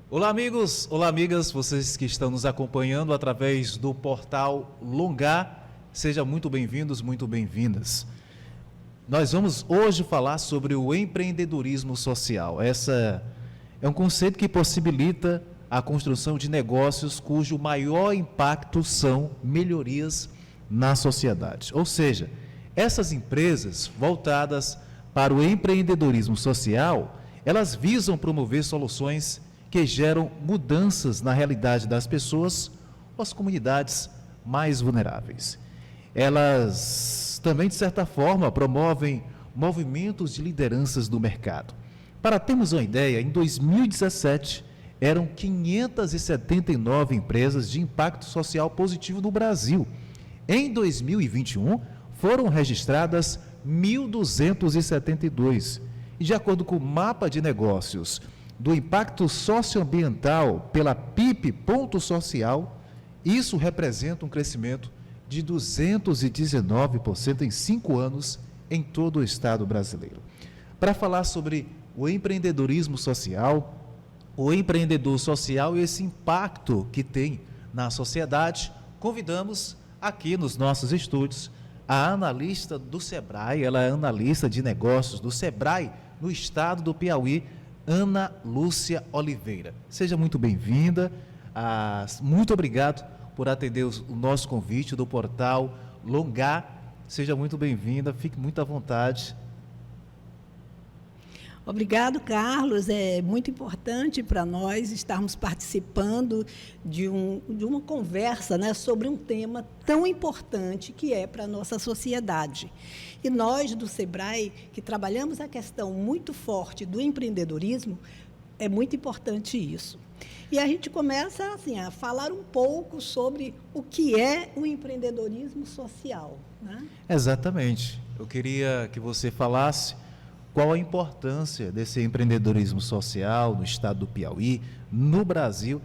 Olá, amigos, olá, amigas, vocês que estão nos acompanhando através do portal Longar, sejam muito bem-vindos, muito bem-vindas. Nós vamos hoje falar sobre o empreendedorismo social. Essa é um conceito que possibilita a construção de negócios cujo maior impacto são melhorias na sociedade. Ou seja, essas empresas voltadas para o empreendedorismo social, elas visam promover soluções que geram mudanças na realidade das pessoas ou as comunidades mais vulneráveis. Elas também, de certa forma, promovem movimentos de lideranças do mercado. Para termos uma ideia, em 2017, eram 579 empresas de impacto social positivo no Brasil. Em 2021, foram registradas 1.272. E de acordo com o mapa de negócios do impacto socioambiental pela PIP Ponto Social, isso representa um crescimento de 219% em 5 anos em todo o estado brasileiro. Para falar sobre o empreendedorismo social, o empreendedor social e esse impacto que tem na sociedade, convidamos aqui nos nossos estúdios a analista do Sebrae, ela é analista de negócios do Sebrae no estado do Piauí, Ana Lúcia Oliveira. Seja muito bem-vinda, muito obrigado por atender o nosso convite do portal Longar. Seja muito bem-vinda, fique muito à vontade. Obrigado, Carlos. É muito importante para nós estarmos participando de uma conversa, né, sobre um tema tão importante que é para a nossa sociedade. E nós, do Sebrae, que trabalhamos a questão muito forte do empreendedorismo, é muito importante isso. E a gente começa assim, a falar um pouco sobre o que é o empreendedorismo social, né? Exatamente. Eu queria que você falasse qual a importância desse empreendedorismo social no estado do Piauí, no Brasil,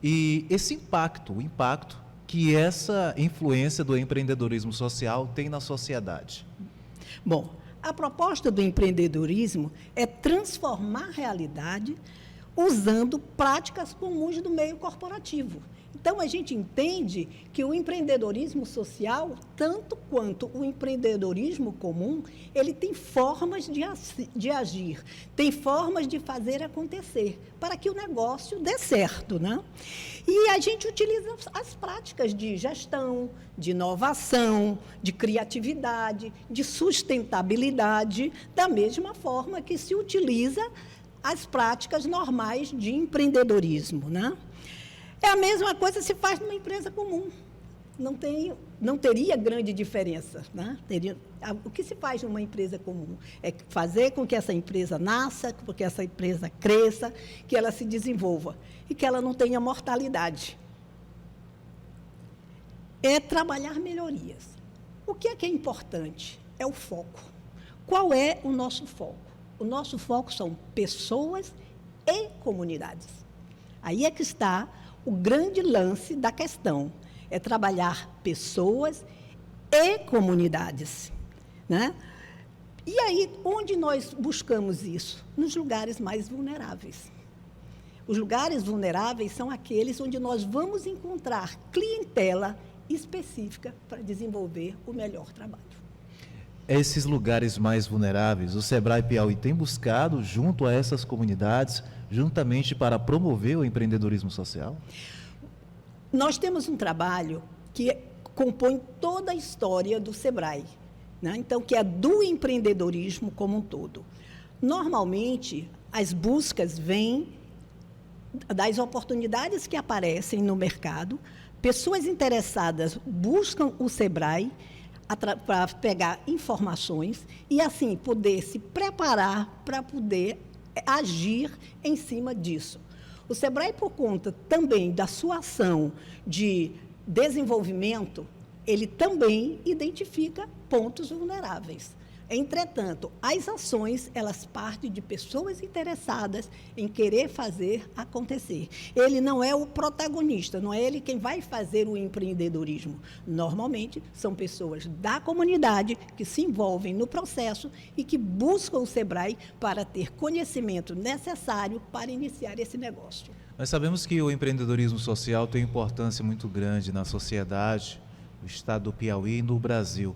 e esse impacto, o impacto que essa influência do empreendedorismo social tem na sociedade. Bom, a proposta do empreendedorismo é transformar a realidade usando práticas comuns do meio corporativo. Então, a gente entende que o empreendedorismo social, tanto quanto o empreendedorismo comum, ele tem formas de agir, tem formas de fazer acontecer, para que o negócio dê certo, né? E a gente utiliza as práticas de gestão, de inovação, de criatividade, de sustentabilidade, da mesma forma que se utiliza as práticas normais de empreendedorismo, né? É a mesma coisa que se faz numa empresa comum. Não teria grande diferença, né? O que se faz numa empresa comum é fazer com que essa empresa nasça, com que essa empresa cresça, que ela se desenvolva e que ela não tenha mortalidade. É trabalhar melhorias. O que é importante? É o foco. Qual é o nosso foco? O nosso foco são pessoas e comunidades. Aí é que está o grande lance da questão, é trabalhar pessoas e comunidades, né? E aí, onde nós buscamos isso? Nos lugares mais vulneráveis. Os lugares vulneráveis são aqueles onde nós vamos encontrar clientela específica para desenvolver o melhor trabalho. Esses lugares mais vulneráveis, o Sebrae Piauí tem buscado, junto a essas comunidades, juntamente para promover o empreendedorismo social? Nós temos um trabalho que compõe toda a história do Sebrae, né? Então, que é do empreendedorismo como um todo. Normalmente, as buscas vêm das oportunidades que aparecem no mercado, pessoas interessadas buscam o Sebrae para pegar informações e, assim, poder se preparar para poder agir em cima disso. O Sebrae, por conta também da sua ação de desenvolvimento, ele também identifica pontos vulneráveis. Entretanto, as ações, elas partem de pessoas interessadas em querer fazer acontecer. Ele não é o protagonista, não é ele quem vai fazer o empreendedorismo. Normalmente, são pessoas da comunidade que se envolvem no processo e que buscam o SEBRAE para ter conhecimento necessário para iniciar esse negócio. Nós sabemos que o empreendedorismo social tem importância muito grande na sociedade, no estado do Piauí e no Brasil.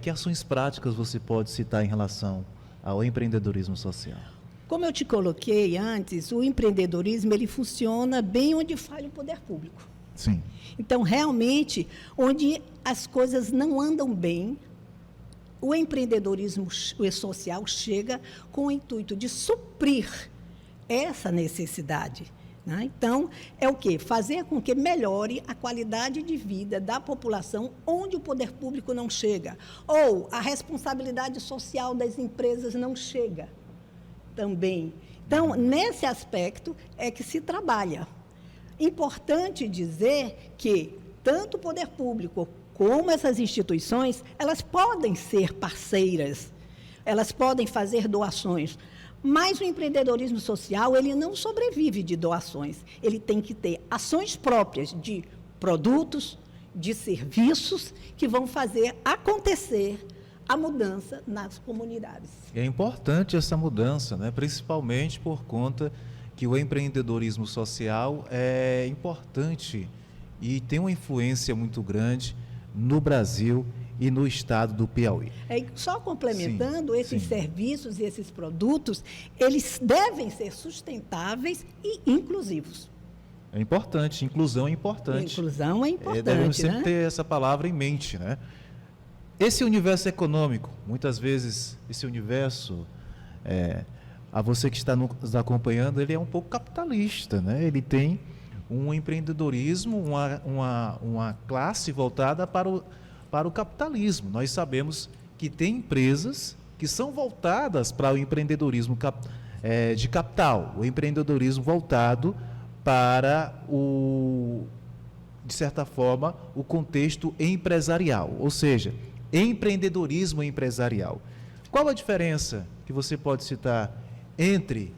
Que ações práticas você pode citar em relação ao empreendedorismo social? Como eu te coloquei antes, o empreendedorismo ele funciona bem onde falha o poder público. Sim. Então, realmente, onde as coisas não andam bem, o empreendedorismo social chega com o intuito de suprir essa necessidade. Né? Então, é o quê? Fazer com que melhore a qualidade de vida da população onde o poder público não chega, ou a responsabilidade social das empresas não chega também. Então, nesse aspecto é que se trabalha. Importante dizer que tanto o poder público como essas instituições, elas podem ser parceiras, elas podem fazer doações. Mas o empreendedorismo social, ele não sobrevive de doações. Ele tem que ter ações próprias de produtos, de serviços, que vão fazer acontecer a mudança nas comunidades. É importante essa mudança, né? Principalmente por conta que o empreendedorismo social é importante e tem uma influência muito grande no Brasil e no estado do Piauí. Só complementando, esses sim. serviços e esses produtos, eles devem ser sustentáveis e inclusivos. É importante, inclusão é importante. Inclusão é importante, Devemos sempre né? ter essa palavra em mente, né? Esse universo econômico, muitas vezes, esse universo, a você que está nos acompanhando, ele é um pouco capitalista, né? Ele tem um empreendedorismo, uma classe voltada para o capitalismo. Nós sabemos que tem empresas que são voltadas para o empreendedorismo de capital, o empreendedorismo voltado para de certa forma, o contexto empresarial, ou seja, empreendedorismo empresarial. Qual a diferença que você pode citar entre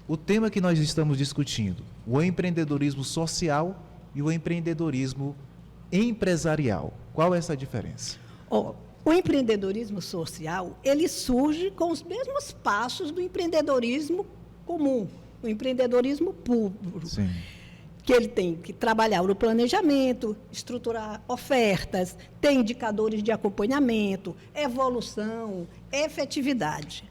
o tema que nós estamos discutindo, o empreendedorismo social e o empreendedorismo empresarial? Qual é essa diferença? O empreendedorismo social, ele surge com os mesmos passos do empreendedorismo comum, o empreendedorismo puro. Sim. Que ele tem que trabalhar no planejamento, estruturar ofertas, ter indicadores de acompanhamento, evolução, efetividade.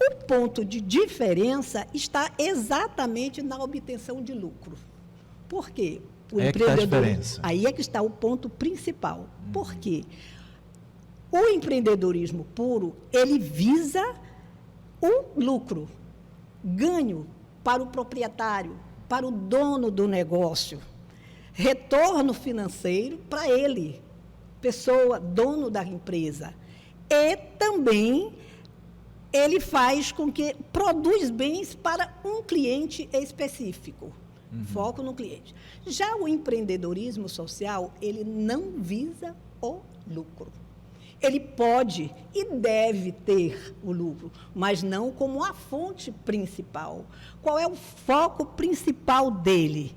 O ponto de diferença está exatamente na obtenção de lucro. Por quê? O diferença. Aí é que está o ponto principal. Por quê? O empreendedorismo puro, ele visa o lucro, ganho para o proprietário, para o dono do negócio, retorno financeiro para ele, pessoa, dono da empresa. E também ele faz com que produz bens para um cliente específico, foco no cliente. Já o empreendedorismo social, ele não visa o lucro. Ele pode e deve ter o lucro, mas não como a fonte principal. Qual é o foco principal dele?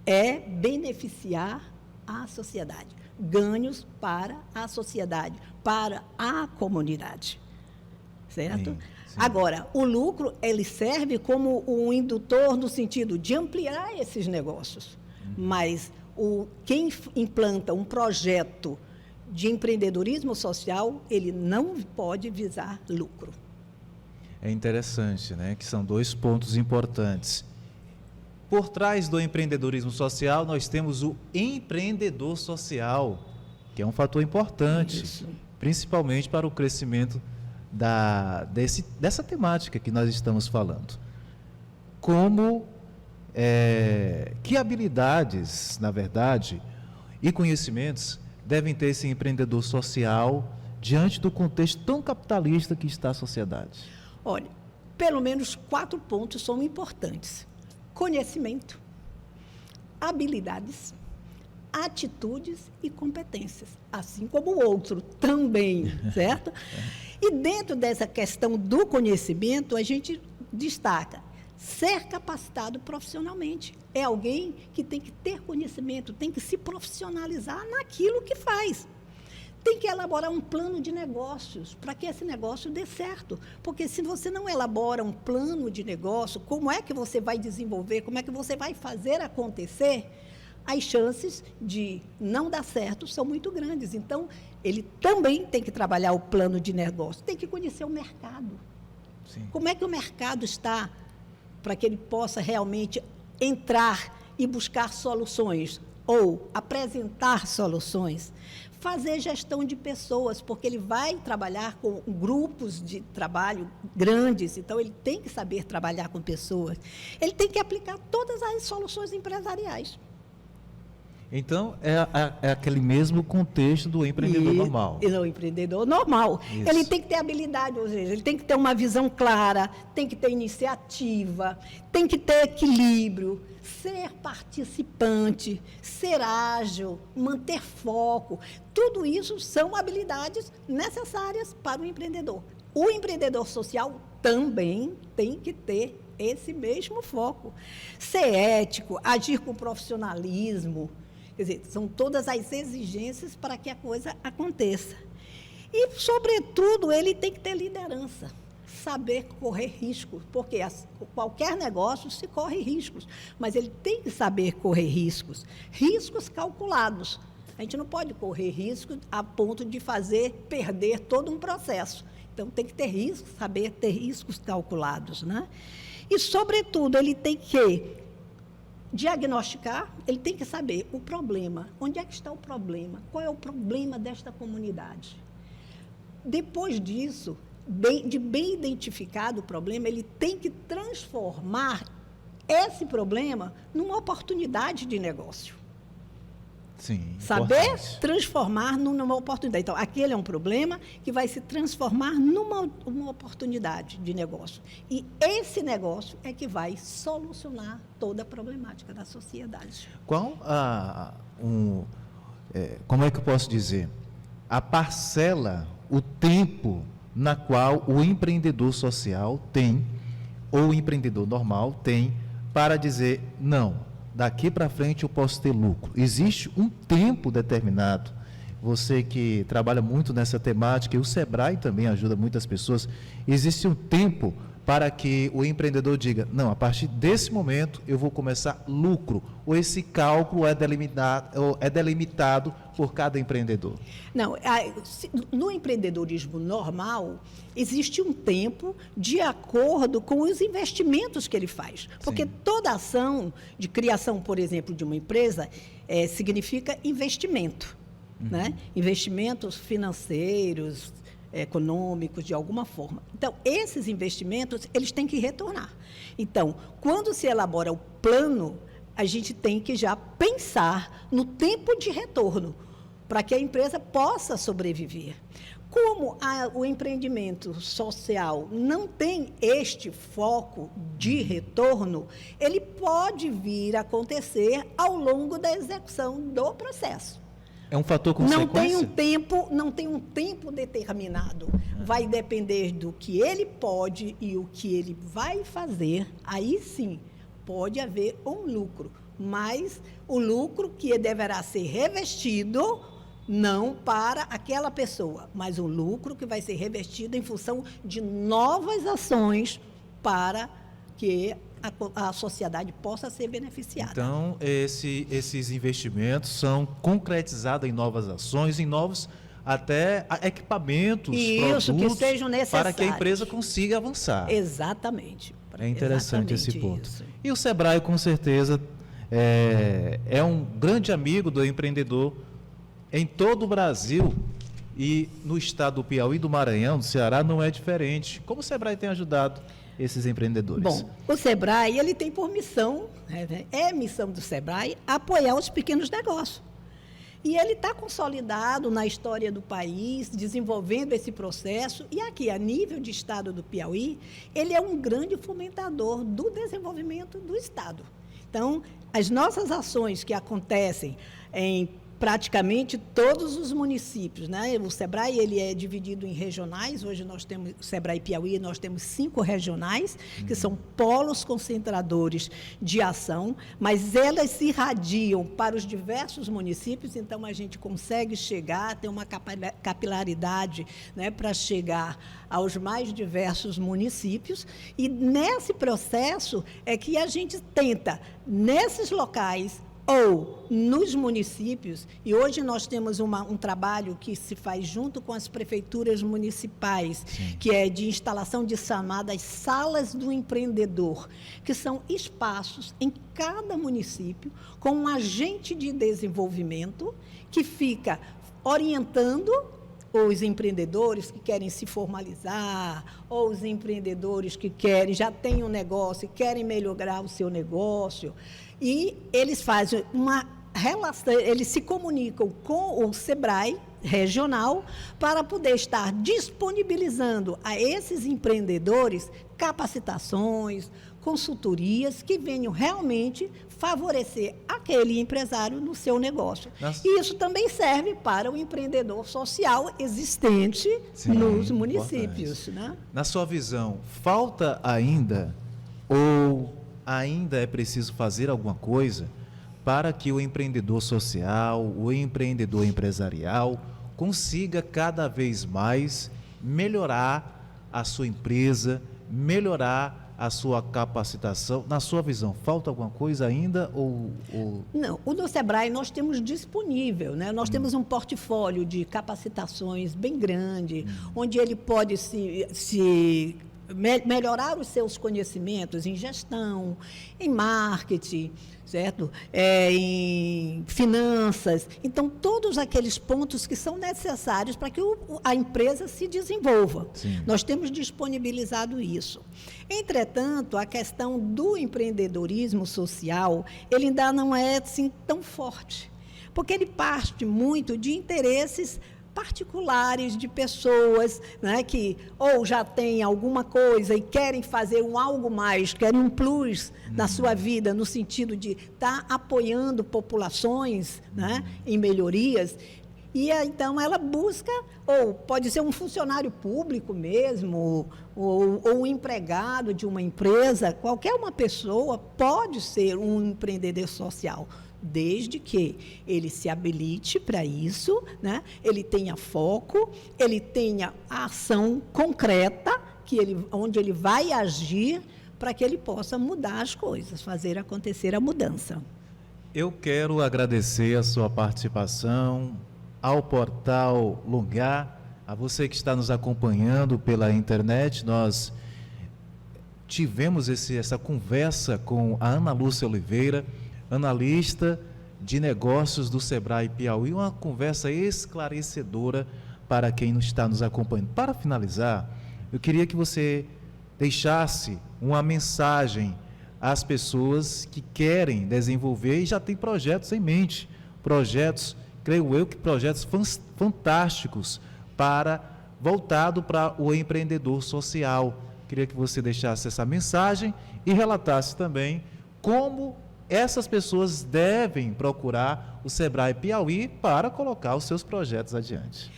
É beneficiar a sociedade, ganhos para a sociedade, para a comunidade. Certo? Sim, sim. Agora, o lucro, ele serve como um indutor no sentido de ampliar esses negócios. Mas quem implanta um projeto de empreendedorismo social, ele não pode visar lucro. É interessante, né? Que são dois pontos importantes. Por trás do empreendedorismo social, nós temos o empreendedor social, que é um fator importante, Isso. principalmente para o crescimento dessa temática que nós estamos falando. Que habilidades, na verdade, e conhecimentos devem ter esse empreendedor social diante do contexto tão capitalista que está a sociedade? Olha, pelo menos 4 pontos são importantes: conhecimento, habilidades, atitudes e competências, assim como o outro também, certo? E dentro dessa questão do conhecimento, a gente destaca ser capacitado profissionalmente. É alguém que tem que ter conhecimento, tem que se profissionalizar naquilo que faz. Tem que elaborar um plano de negócios para que esse negócio dê certo. Porque se você não elabora um plano de negócio, como é que você vai desenvolver, como é que você vai fazer acontecer, as chances de não dar certo são muito grandes. Então, ele também tem que trabalhar o plano de negócio, tem que conhecer o mercado. Sim. Como é que o mercado está para que ele possa realmente entrar e buscar soluções ou apresentar soluções. Fazer gestão de pessoas, porque ele vai trabalhar com grupos de trabalho grandes, então ele tem que saber trabalhar com pessoas. Ele tem que aplicar todas as soluções empresariais. Então, é aquele mesmo contexto do empreendedor normal. E o empreendedor normal. Isso. Ele tem que ter habilidade, ou seja, ele tem que ter uma visão clara, tem que ter iniciativa, tem que ter equilíbrio, ser participante, ser ágil, manter foco. Tudo isso são habilidades necessárias para o empreendedor. O empreendedor social também tem que ter esse mesmo foco. Ser ético, agir com profissionalismo. Quer dizer, são todas as exigências para que a coisa aconteça. E, sobretudo, ele tem que ter liderança, saber correr riscos, porque qualquer negócio se corre riscos, mas ele tem que saber correr riscos, riscos calculados. A gente não pode correr riscos a ponto de fazer perder todo um processo. Então, tem que ter riscos, saber ter riscos calculados, né? E, sobretudo, ele tem que diagnosticar, ele tem que saber o problema. Onde é que está o problema? Qual é o problema desta comunidade? Depois disso, de bem identificado o problema, ele tem que transformar esse problema numa oportunidade de negócio. Sim, saber importante. transformar numa oportunidade. Então, aquele é um problema que vai se transformar numa oportunidade de negócio. E esse negócio é que vai solucionar toda a problemática da sociedade. Qual como é que eu posso dizer? A parcela, o tempo na qual o empreendedor social tem, ou o empreendedor normal tem, para dizer, não, daqui para frente eu posso ter lucro. Existe um tempo determinado. Você que trabalha muito nessa temática, e o Sebrae também ajuda muitas pessoas, existe um tempo para que o empreendedor diga, não, a partir desse momento eu vou começar lucro, ou esse cálculo é delimitado por cada empreendedor? Não, no empreendedorismo normal, existe um tempo de acordo com os investimentos que ele faz. Porque Sim. toda ação de criação, por exemplo, de uma empresa, significa investimento. Né? Investimentos financeiros, econômicos, de alguma forma. Então, esses investimentos, eles têm que retornar. Então, quando se elabora o plano, a gente tem que já pensar no tempo de retorno, para que a empresa possa sobreviver. Como o empreendimento social não tem este foco de retorno, ele pode vir a acontecer ao longo da execução do processo. É um fator consequência? Não tem um tempo determinado. Vai depender do que ele pode e o que ele vai fazer. Aí sim, pode haver um lucro. Mas o lucro que deverá ser revestido não para aquela pessoa, mas um lucro que vai ser revestido em função de novas ações para que a sociedade possa ser beneficiada. Então, esses investimentos são concretizados em novas ações, em novos até equipamentos, isso, produtos, que sejam necessários, para que a empresa consiga avançar. Exatamente. É interessante esse ponto. Isso. E o Sebrae, com certeza, é um grande amigo do empreendedor em todo o Brasil, e no estado do Piauí, do Maranhão, do Ceará, não é diferente. Como o Sebrae tem ajudado esses empreendedores? Bom, o Sebrae, ele tem por missão, missão do Sebrae, apoiar os pequenos negócios. E ele está consolidado na história do país, desenvolvendo esse processo, e aqui, a nível de estado do Piauí, ele é um grande fomentador do desenvolvimento do estado. Então, as nossas ações que acontecem em praticamente todos os municípios, né? O SEBRAE ele é dividido em regionais. Hoje nós temos o SEBRAE Piauí, nós temos 5 regionais, que são polos concentradores de ação, mas elas se irradiam para os diversos municípios, então a gente consegue chegar, ter uma capilaridade, né, para chegar aos mais diversos municípios, e nesse processo é que a gente tenta, nesses locais, ou nos municípios, e hoje nós temos um trabalho que se faz junto com as prefeituras municipais, sim, que é de instalação de chamadas salas do empreendedor, que são espaços em cada município com um agente de desenvolvimento que fica orientando os empreendedores que querem se formalizar, ou os empreendedores que já têm um negócio e querem melhorar o seu negócio. E eles fazem uma relação, eles se comunicam com o SEBRAE regional para poder estar disponibilizando a esses empreendedores capacitações, consultorias que venham realmente favorecer aquele empresário no seu negócio. Nossa. E isso também serve para o empreendedor social existente, sim, nos municípios, né? Na sua visão, falta ainda ou ainda é preciso fazer alguma coisa para que o empreendedor social, o empreendedor empresarial consiga cada vez mais melhorar a sua empresa, melhorar a sua capacitação? Na sua visão, falta alguma coisa ainda? Não, no SEBRAE nós temos disponível, né? Nós temos um portfólio de capacitações bem grande, onde ele pode melhorar os seus conhecimentos em gestão, em marketing, certo? Em finanças. Então, todos aqueles pontos que são necessários para que a empresa se desenvolva. Sim. Nós temos disponibilizado isso. Entretanto, a questão do empreendedorismo social, ele ainda não é assim tão forte, porque ele parte muito de interesses particulares de pessoas, né, que ou já têm alguma coisa e querem fazer algo mais, querem um plus na sua vida, no sentido de estar apoiando populações, né, em melhorias. E então ela busca, ou pode ser um funcionário público mesmo, ou um empregado de uma empresa, qualquer uma pessoa pode ser um empreendedor social, desde que ele se habilite para isso, né? Ele tenha foco, ele tenha a ação concreta, onde ele vai agir para que ele possa mudar as coisas, fazer acontecer a mudança. Eu quero agradecer a sua participação, ao Portal Lungar, a você que está nos acompanhando pela internet. Nós tivemos essa conversa com a Ana Lúcia Oliveira, analista de negócios do SEBRAE Piauí, uma conversa esclarecedora para quem está nos acompanhando. Para finalizar, eu queria que você deixasse uma mensagem às pessoas que querem desenvolver e já têm projetos em mente, projetos, creio eu que projetos fantásticos voltado para o empreendedor social. Queria que você deixasse essa mensagem e relatasse também como essas pessoas devem procurar o SEBRAE Piauí para colocar os seus projetos adiante.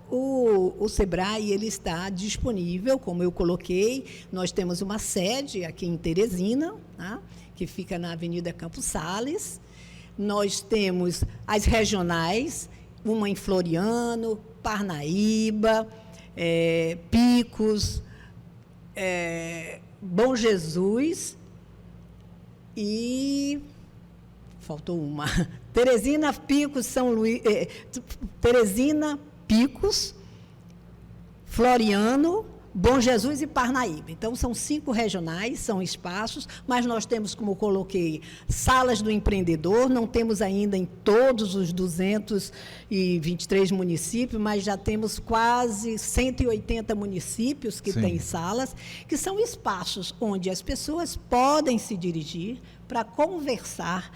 O SEBRAE ele está disponível, como eu coloquei. Nós temos uma sede aqui em Teresina, tá? Que fica na Avenida Campos Sales. Nós temos as regionais, uma em Floriano, Parnaíba, Picos, Bom Jesus e faltou uma. Teresina, Picos, São Luís, Teresina, Picos, Floriano, Bom Jesus e Parnaíba. Então, são 5 regionais, são espaços, mas nós temos, como eu coloquei, salas do empreendedor, não temos ainda em todos os 223 municípios, mas já temos quase 180 municípios que têm salas, que são espaços onde as pessoas podem se dirigir para conversar,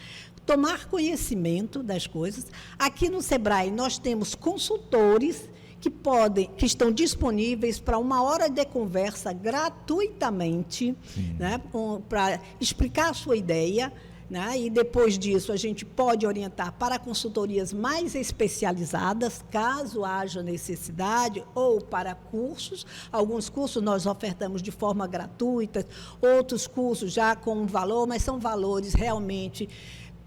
tomar conhecimento das coisas. Aqui no SEBRAE nós temos consultores que estão disponíveis para 1 hora de conversa gratuitamente, né, para explicar a sua ideia, né? E depois disso a gente pode orientar para consultorias mais especializadas, caso haja necessidade, ou para cursos. Alguns cursos nós ofertamos de forma gratuita, outros cursos já com valor, mas são valores realmente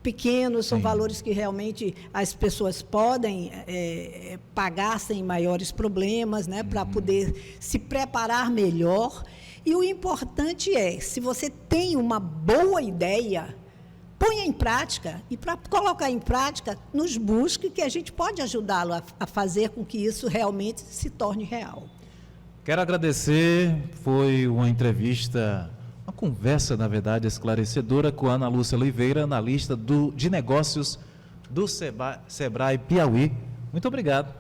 pequenos, são valores que realmente as pessoas podem pagar sem maiores problemas, né, para poder se preparar melhor. E o importante é, se você tem uma boa ideia, ponha em prática, e para colocar em prática, nos busque, que a gente pode ajudá-lo a fazer com que isso realmente se torne real. Quero agradecer, foi uma entrevista, uma conversa, na verdade, esclarecedora com a Ana Lúcia Oliveira, analista de negócios do Sebrae Piauí. Muito obrigado.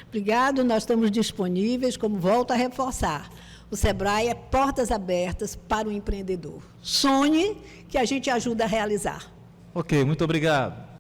Obrigado, nós estamos disponíveis, como volto a reforçar. O Sebrae é portas abertas para o empreendedor. Sonhe, que a gente ajuda a realizar. Ok, muito obrigado.